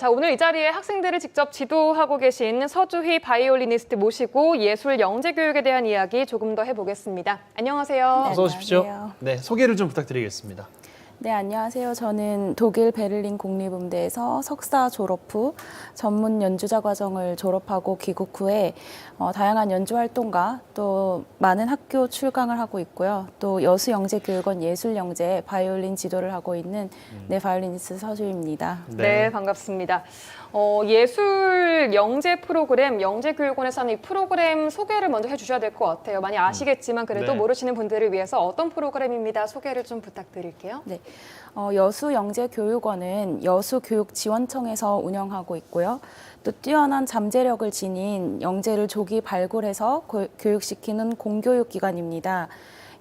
자, 오늘 이 자리에 학생들을 직접 지도하고 계신 서주희 바이올리니스트 모시고 예술 영재 교육에 대한 이야기 조금 더 해보겠습니다. 안녕하세요. 네, 어서 오십시오. 안녕하세요. 네, 소개를 좀 부탁드리겠습니다. 네, 안녕하세요. 저는 독일 베를린 국립음대에서 석사 졸업 후 전문 연주자 과정을 졸업하고 귀국 후에 다양한 연주 활동과 또 많은 학교 출강을 하고 있고요. 또 여수영재교육원 예술영재 바이올린 지도를 하고 있는 네, 바이올리니스트 서주희입니다. 네, 반갑습니다. 예술 영재 프로그램, 영재교육원에서 하는 이 프로그램 소개를 먼저 해주셔야 될 것 같아요. 많이 아시겠지만 그래도 네. 모르시는 분들을 위해서 어떤 프로그램입니다. 소개를 좀 부탁드릴게요. 네, 여수영재교육원은 여수교육지원청에서 운영하고 있고요. 또 뛰어난 잠재력을 지닌 영재를 조기 발굴해서 교육시키는 공교육 기관입니다.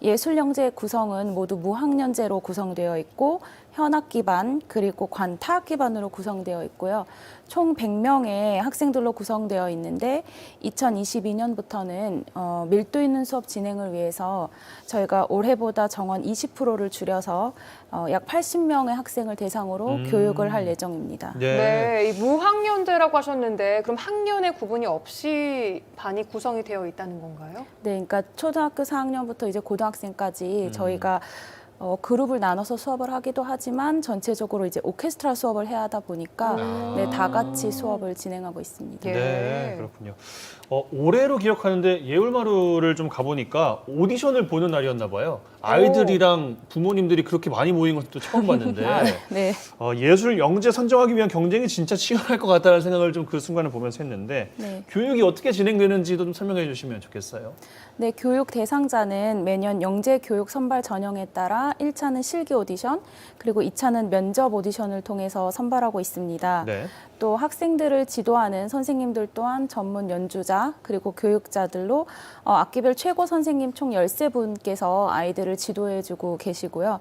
예술영재의 구성은 모두 무학년제로 구성되어 있고 현악 기반 그리고 관타악 기반으로 구성되어 있고요. 총 100명의 학생들로 구성되어 있는데 2022년부터는 밀도 있는 수업 진행을 위해서 저희가 올해보다 정원 20%를 줄여서 약 80명의 학생을 대상으로 교육을 할 예정입니다. 네, 이 무학년제라고 하셨는데 그럼 학년의 구분이 없이 반이 구성이 되어 있다는 건가요? 네, 그러니까 초등학교 4학년부터 이제 고등학생까지 저희가 그룹을 나눠서 수업을 하기도 하지만 전체적으로 이제 오케스트라 수업을 해야 하다 보니까 네, 다 같이 수업을 진행하고 있습니다. 예. 네, 그렇군요. 올해로 기억하는데 예울마루를 좀 가보니까 오디션을 보는 날이었나 봐요. 아이들이랑 부모님들이 그렇게 많이 모인 것도 처음 봤는데 네. 예술 영재 선정하기 위한 경쟁이 진짜 치열할 것 같다는 생각을 좀 그 순간을 보면서 했는데 네. 교육이 어떻게 진행되는지도 좀 설명해 주시면 좋겠어요. 네, 교육 대상자는 매년 영재 교육 선발 전형에 따라 1차는 실기 오디션, 그리고 2차는 면접 오디션을 통해서 선발하고 있습니다. 네. 또 학생들을 지도하는 선생님들 또한 전문 연주자, 그리고 교육자들로 악기별 최고 선생님 총 13분께서 아이들을 지도해주고 계시고요.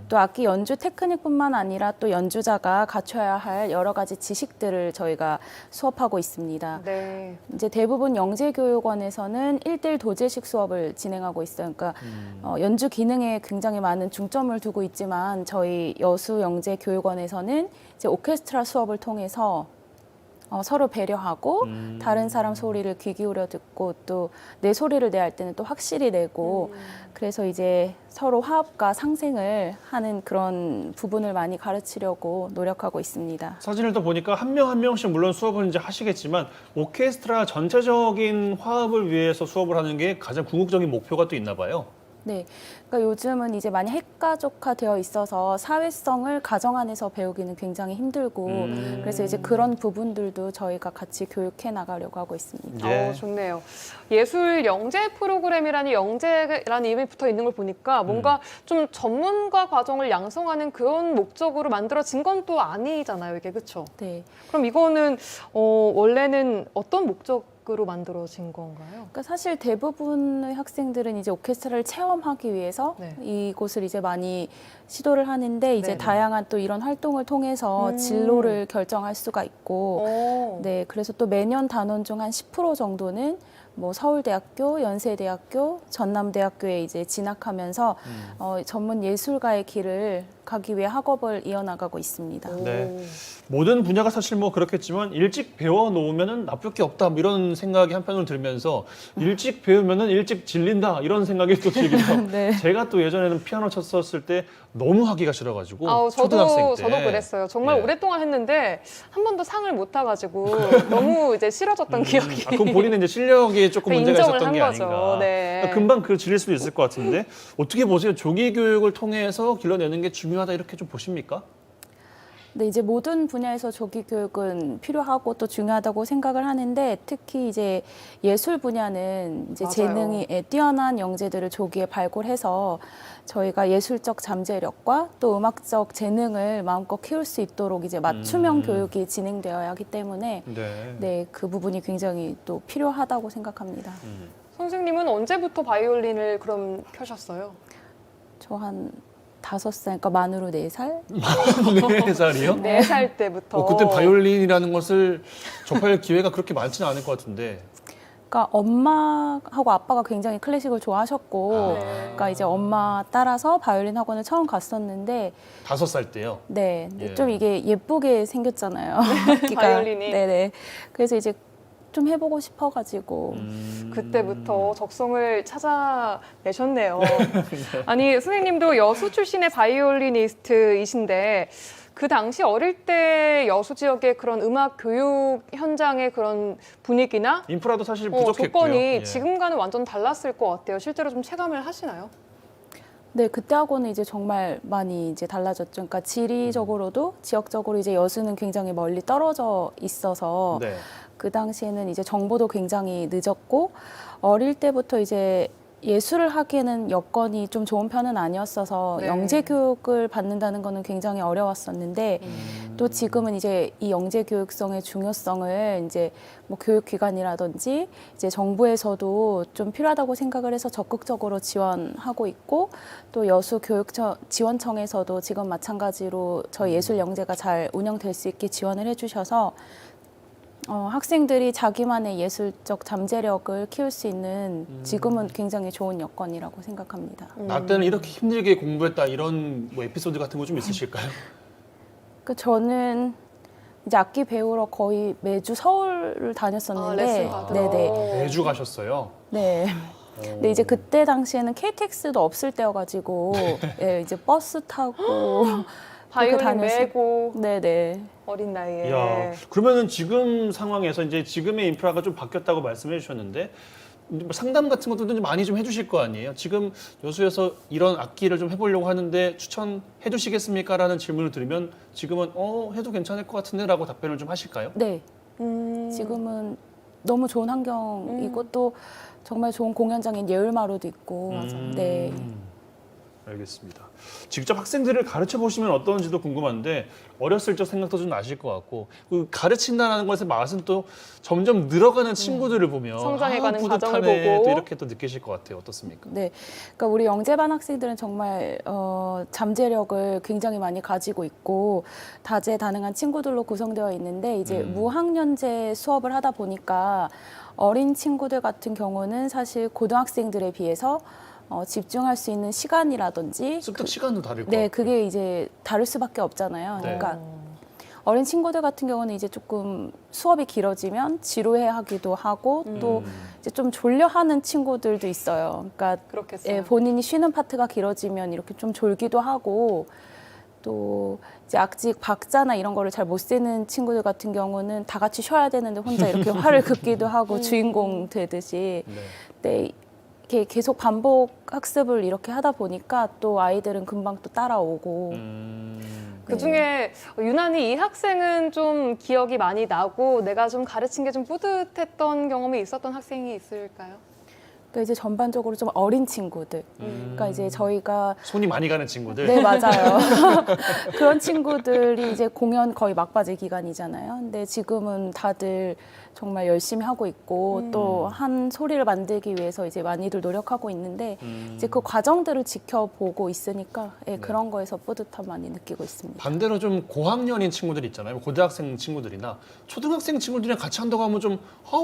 또 악기 연주 테크닉뿐만 아니라 또 연주자가 갖춰야 할 여러 가지 지식들을 저희가 수업하고 있습니다. 네. 이제 대부분 영재교육원에서는 1대1 도제식 수업을 진행하고 있어요. 그러니까 연주 기능에 굉장히 많은 중점을 두고 있지만 저희 여수영재교육원에서는 이제 오케스트라 수업을 통해서 서로 배려하고 다른 사람 소리를 귀 기울여 듣고 또 내 소리를 내야 할 때는 또 확실히 내고 그래서 이제 서로 화합과 상생을 하는 그런 부분을 많이 가르치려고 노력하고 있습니다. 사진을 또 보니까 한 명 한 명씩 물론 수업을 이제 하시겠지만 오케스트라 전체적인 화합을 위해서 수업을 하는 게 가장 궁극적인 목표가 또 있나 봐요. 네, 그러니까 요즘은 이제 많이 핵가족화 되어 있어서 사회성을 가정 안에서 배우기는 굉장히 힘들고 그래서 이제 그런 부분들도 저희가 같이 교육해 나가려고 하고 있습니다. 예. 좋네요. 예술 영재 프로그램이라는 영재라는 이름이 붙어 있는 걸 보니까 뭔가 좀 전문가 과정을 양성하는 그런 목적으로 만들어진 건 또 아니잖아요, 이게 그렇죠? 네, 그럼 이거는 원래는 어떤 목적으로 만들어진 건가요? 그러니까 사실 대부분의 학생들은 이제 오케스트라를 체험하기 위해서 네. 이곳을 이제 많이 시도를 하는데 이제 네네. 다양한 또 이런 활동을 통해서 진로를 결정할 수가 있고 오. 네, 그래서 또 매년 단원 중 한 10% 정도는 뭐 서울대학교, 연세대학교, 전남대학교에 이제 진학하면서 전문 예술가의 길을 가기 위해 학업을 이어나가고 있습니다. 네. 모든 분야가 사실 뭐 그렇겠지만 일찍 배워 놓으면은 나쁠 게 없다 뭐 이런 생각이 한편으로 들면서 일찍 배우면은 일찍 질린다 이런 생각이 또 들기도 하고 네. 제가 또 예전에는 피아노 쳤었을 때 너무 하기가 싫어가지고 저도 초등학생 때 그랬어요. 정말 네. 오랫동안 했는데 한 번도 상을 못 타가지고 너무 이제 싫어졌던 기억이. 그럼 본인은 이제 실력이 조금 문제가 인정을 있었던 한 게 거죠. 아닌가. 네. 그러니까 금방 그 질릴 수도 있을 것 같은데 어떻게 보세요? 조기 교육을 통해서 길러내는 게 중요하다 이렇게 좀 보십니까? 네, 이제 모든 분야에서 조기 교육은 필요하고 또 중요하다고 생각을 하는데 특히 이제 예술 분야는 이제 맞아요. 재능이 뛰어난 영재들을 조기에 발굴해서 저희가 예술적 잠재력과 또 음악적 재능을 마음껏 키울 수 있도록 이제 맞춤형 교육이 진행되어야 하기 때문에 네. 네, 그 부분이 굉장히 또 필요하다고 생각합니다. 선생님은 언제부터 바이올린을 그럼 켜셨어요? 저 한 5살, 그러니까 만으로 4살? 4살이요? 4살 때부터. 그때 바이올린이라는 것을 접할 기회가 그렇게 많지는 않을 것 같은데. 그러니까 엄마하고 아빠가 굉장히 클래식을 좋아하셨고, 네. 그러니까 이제 엄마 따라서 바이올린 학원을 처음 갔었는데, 5살 때요. 네, 근데 예. 좀 이게 예쁘게 생겼잖아요. 악기가. 바이올린이. 네네. 그래서 이제 좀 해보고 싶어가지고. 그때부터 적성을 찾아내셨네요. 아니, 선생님도 여수 출신의 바이올리니스트이신데 그 당시 어릴 때 여수 지역의 그런 음악 교육 현장의 그런 분위기나 인프라도 사실 부족했고요. 조건이 예. 지금과는 완전 달랐을 것 같아요. 실제로 좀 체감을 하시나요? 네, 그때하고는 이제 정말 많이 이제 달라졌죠. 그러니까 지리적으로도 지역적으로 이제 여수는 굉장히 멀리 떨어져 있어서 네. 그 당시에는 이제 정보도 굉장히 늦었고 어릴 때부터 이제 예술을 하기에는 여건이 좀 좋은 편은 아니었어서 네. 영재 교육을 받는다는 거는 굉장히 어려웠었는데 또 지금은 이제 이 영재 교육성의 중요성을 이제 뭐 교육기관이라든지 이제 정부에서도 좀 필요하다고 생각을 해서 적극적으로 지원하고 있고 또 여수 교육청 지원청에서도 지금 마찬가지로 저희 예술 영재가 잘 운영될 수 있게 지원을 해주셔서 학생들이 자기만의 예술적 잠재력을 키울 수 있는 지금은 굉장히 좋은 여건이라고 생각합니다. 나 때는 이렇게 힘들게 공부했다 이런 뭐 에피소드 같은 거 좀 있으실까요? 그 저는 이제 악기 배우러 거의 매주 서울을 다녔었는데, 레슨 받으러. 네네, 매주 가셨어요. 네. 근데 이제 그때 당시에는 KTX도 없을 때여가지고 예, 이제 버스 타고 바이올린 다녔어요. 메고 네네. 어린 나이에. 야, 그러면은 지금 상황에서 이제 지금의 인프라가 좀 바뀌었다고 말씀해 주셨는데 뭐 상담 같은 것도 좀 많이 좀 해주실 거 아니에요? 지금 여수에서 이런 악기를 좀 해보려고 하는데 추천해 주시겠습니까? 라는 질문을 드리면 지금은 해도 괜찮을 것 같은데 라고 답변을 좀 하실까요? 네. 음. 지금은 너무 좋은 환경이고 또 정말 좋은 공연장인 예울마루도 있고. 네. 알겠습니다. 직접 학생들을 가르쳐 보시면 어떤지도 궁금한데 어렸을 적 생각도 좀 나실 것 같고 그 가르친다는 것의 맛은 또 점점 늘어가는 친구들을 보면 성장해가는 과정을 뿌듯하네, 보고. 또 이렇게 또 느끼실 것 같아요. 어떻습니까? 네, 그러니까 우리 영재반 학생들은 정말 잠재력을 굉장히 많이 가지고 있고 다재다능한 친구들로 구성되어 있는데 이제 무학년제 수업을 하다 보니까 어린 친구들 같은 경우는 사실 고등학생들에 비해서 집중할 수 있는 시간이라든지 습득 시간도 다를 것 네, 같고. 그게 이제 다를 수밖에 없잖아요. 네. 그러니까 어린 친구들 같은 경우는 이제 조금 수업이 길어지면 지루해하기도 하고 또 이제 좀 졸려하는 친구들도 있어요. 그러니까 그렇겠어요. 예, 본인이 쉬는 파트가 길어지면 이렇게 좀 졸기도 하고 또 이제 아직 박자나 이런 거를 잘 못 쓰는 친구들 같은 경우는 다 같이 쉬어야 되는데 혼자 이렇게 화를 긋기도 하고 주인공 되듯이 네. 네, 이렇게 계속 반복 학습을 이렇게 하다 보니까 또 아이들은 금방 또 따라오고 그 중에 유난히 이 학생은 좀 기억이 많이 나고 내가 좀 가르친 게 좀 뿌듯했던 경험이 있었던 학생이 있을까요? 그러니까 이제 전반적으로 좀 어린 친구들 그러니까 이제 저희가 손이 많이 가는 친구들. 네, 맞아요. 그런 친구들이 이제 공연 거의 막바지 기간이잖아요. 근데 지금은 다들 정말 열심히 하고 있고 또 한 소리를 만들기 위해서 이제 많이들 노력하고 있는데 이제 그 과정들을 지켜보고 있으니까 예, 그런 거에서 뿌듯함 많이 느끼고 있습니다. 반대로 좀 고학년인 친구들 있잖아요. 고등학생 친구들이나 초등학생 친구들이랑 같이 한다고 하면 좀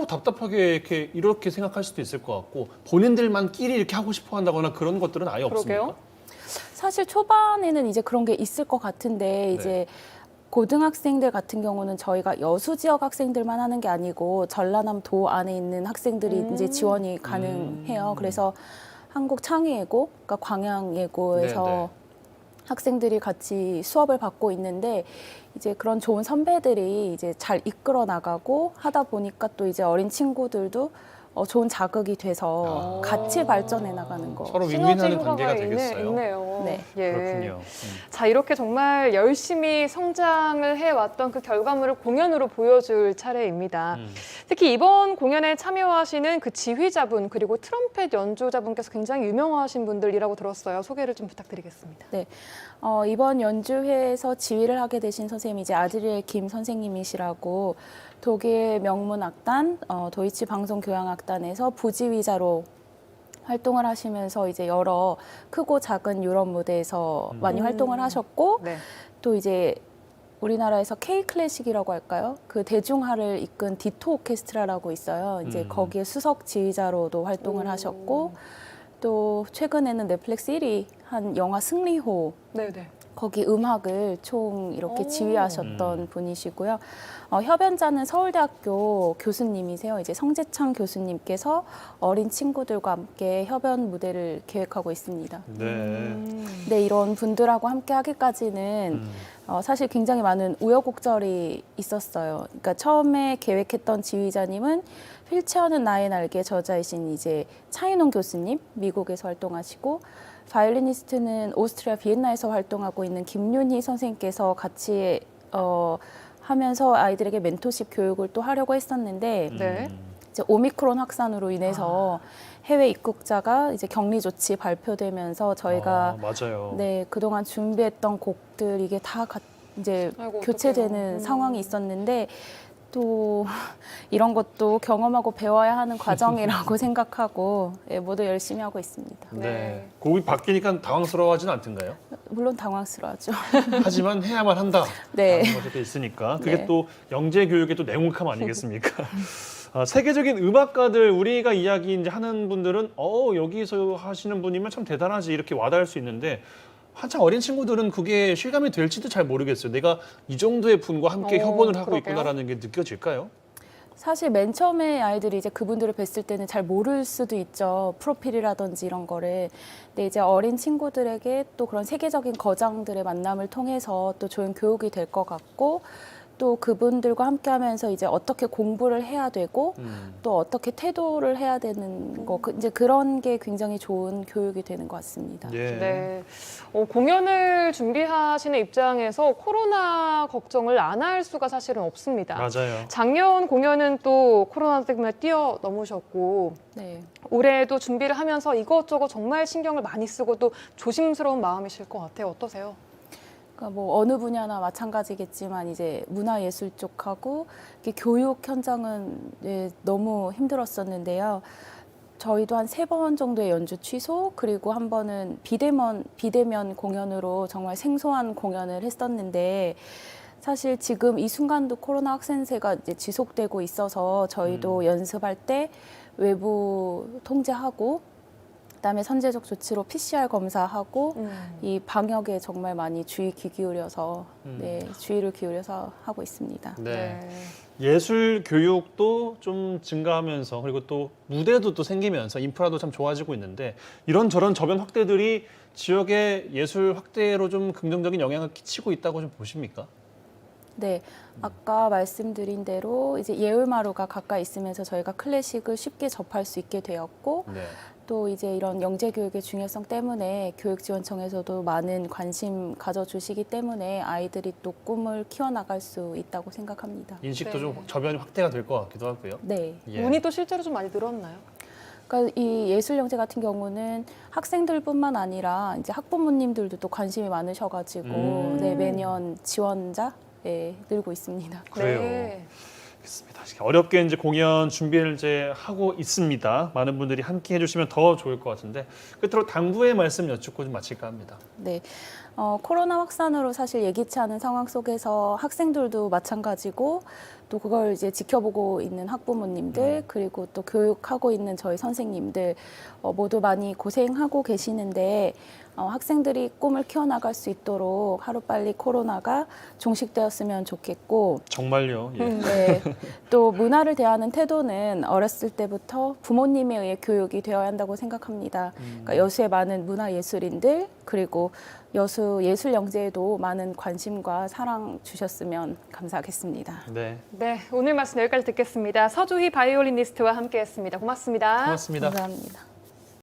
답답하게 이렇게 생각할 수도 있을 것 같고 본인들만끼리 이렇게 하고 싶어 한다거나 그런 것들은 아예 없습니까? 그러게요. 사실 초반에는 이제 그런 게 있을 것 같은데 이제 고등학생들 같은 경우는 저희가 여수 지역 학생들만 하는 게 아니고 전라남도 안에 있는 학생들이 이제 지원이 가능해요. 그래서 한국 창의예고, 그러니까 광양예고에서 네네. 학생들이 같이 수업을 받고 있는데 이제 그런 좋은 선배들이 이제 잘 이끌어 나가고 하다 보니까 또 이제 어린 친구들도 좋은 자극이 돼서 같이 발전해 나가는 거. 서로 시너지 윈윈하는 효과가 관계가 되겠어요. 있네요. 네. 예. 그렇군요. 자, 이렇게 정말 열심히 성장을 해왔던 그 결과물을 공연으로 보여줄 차례입니다. 특히 이번 공연에 참여하시는 그 지휘자분 그리고 트럼펫 연주자분께서 굉장히 유명하신 분들이라고 들었어요. 소개를 좀 부탁드리겠습니다. 네. 이번 연주회에서 지휘를 하게 되신 선생님이 이제 아드리엘 김 선생님이시라고 독일 명문 악단, 도이치 방송교향악단에서 부지휘자로 활동을 하시면서 이제 여러 크고 작은 유럽 무대에서 많이 활동을 하셨고 네. 또 이제 우리나라에서 K 클래식이라고 할까요? 그 대중화를 이끈 디토 오케스트라라고 있어요. 이제 거기에 수석 지휘자로도 활동을 하셨고 또 최근에는 넷플릭스 1위 한 영화 승리호 네네. 거기 음악을 총 이렇게 오. 지휘하셨던 분이시고요. 협연자는 서울대학교 교수님이세요. 이제 성재창 교수님께서 어린 친구들과 함께 협연 무대를 계획하고 있습니다. 네. 네, 이런 분들하고 함께 하기까지는 사실 굉장히 많은 우여곡절이 있었어요. 그러니까 처음에 계획했던 지휘자님은 휠체어는 나의 날개 저자이신 이제 차인홍 교수님, 미국에서 활동하시고 바이올리니스트는 오스트리아 비엔나에서 활동하고 있는 김윤희 선생님께서 같이 하면서 아이들에게 멘토십 교육을 또 하려고 했었는데 네. 이제 오미크론 확산으로 인해서 해외 입국자가 이제 격리 조치 발표되면서 저희가 맞아요. 네, 그동안 준비했던 곡들 이게 다 이제 아이고, 교체되는 어떡해요. 상황이 있었는데 또 이런 것도 경험하고 배워야 하는 과정이라고 생각하고 예, 모두 열심히 하고 있습니다. 네. 곡이 바뀌니까 당황스러워하지는 않던가요? 물론 당황스러워하죠. 하지만 해야만 한다. 네. 라는 것이 또 있으니까 그게 네. 또 영재 교육의 또 냉혹함 아니겠습니까? 세계적인 음악가들 우리가 이야기 이제 하는 분들은 여기서 하시는 분이면 참 대단하지 이렇게 와닿을 수 있는데 한창 어린 친구들은 그게 실감이 될지도 잘 모르겠어요. 내가 이 정도의 분과 함께 협언을 하고 그러게요. 있구나라는 게 느껴질까요? 사실 맨 처음에 아이들이 이제 그분들을 뵀을 때는 잘 모를 수도 있죠. 프로필이라든지 이런 거를. 근데 이제 어린 친구들에게 또 그런 세계적인 거장들의 만남을 통해서 또 좋은 교육이 될 것 같고 또 그분들과 함께 하면서 이제 어떻게 공부를 해야 되고 또 어떻게 태도를 해야 되는 거 이제 그런 게 굉장히 좋은 교육이 되는 것 같습니다. 예. 네. 공연을 준비하시는 입장에서 코로나 걱정을 안 할 수가 사실은 없습니다. 맞아요. 작년 공연은 또 코로나 때문에 뛰어넘으셨고 네. 올해도 준비를 하면서 이것저것 정말 신경을 많이 쓰고 또 조심스러운 마음이실 것 같아요. 어떠세요? 그러니까 뭐 어느 분야나 마찬가지겠지만 이제 문화예술 쪽하고 이렇게 교육 현장은 예, 너무 힘들었었는데요. 저희도 한 3번 정도의 연주 취소 그리고 한 번은 비대면 공연으로 정말 생소한 공연을 했었는데 사실 지금 이 순간도 코로나 확산세가 이제 지속되고 있어서 저희도 연습할 때 외부 통제하고 그다음에 선제적 조치로 PCR 검사하고 이 방역에 정말 많이 주의 기울여서 네, 주의를 기울여서 하고 있습니다. 네. 예술 교육도 좀 증가하면서 그리고 또 무대도 또 생기면서 인프라도 참 좋아지고 있는데 이런저런 저변 확대들이 지역의 예술 확대로 좀 긍정적인 영향을 끼치고 있다고 좀 보십니까? 네, 아까 말씀드린 대로 이제 예울마루가 가까이 있으면서 저희가 클래식을 쉽게 접할 수 있게 되었고 네. 또 이제 이런 영재 교육의 중요성 때문에 교육지원청에서도 많은 관심 가져주시기 때문에 아이들이 또 꿈을 키워나갈 수 있다고 생각합니다. 인식도 네. 좀 저변이 확대가 될 것 같기도 하고요. 네. 예. 운이 또 실제로 좀 많이 늘었나요? 그러니까 이 예술영재 같은 경우는 학생들뿐만 아니라 이제 학부모님들도 또 관심이 많으셔가지고 네, 매년 지원자 늘고 있습니다. 그래요. 네. 알겠습니다. 어렵게 이제 공연 준비를 이제 하고 있습니다. 많은 분들이 함께 해주시면 더 좋을 것 같은데 끝으로 당부의 말씀 여쭙고 좀 마칠까 합니다. 네. 코로나 확산으로 사실 예기치 않은 상황 속에서 학생들도 마찬가지고 또 그걸 이제 지켜보고 있는 학부모님들 그리고 또 교육하고 있는 저희 선생님들 모두 많이 고생하고 계시는데 학생들이 꿈을 키워나갈 수 있도록 하루빨리 코로나가 종식되었으면 좋겠고 정말요. 예. 네. 또 문화를 대하는 태도는 어렸을 때부터 부모님에 의해 교육이 되어야 한다고 생각합니다. 그러니까 여수의 많은 문화예술인들 그리고 여수 예술영재에도 많은 관심과 사랑 주셨으면 감사하겠습니다. 네. 네, 오늘 말씀 여기까지 듣겠습니다. 서주희 바이올리니스트와 함께했습니다. 고맙습니다. 고맙습니다. 감사합니다.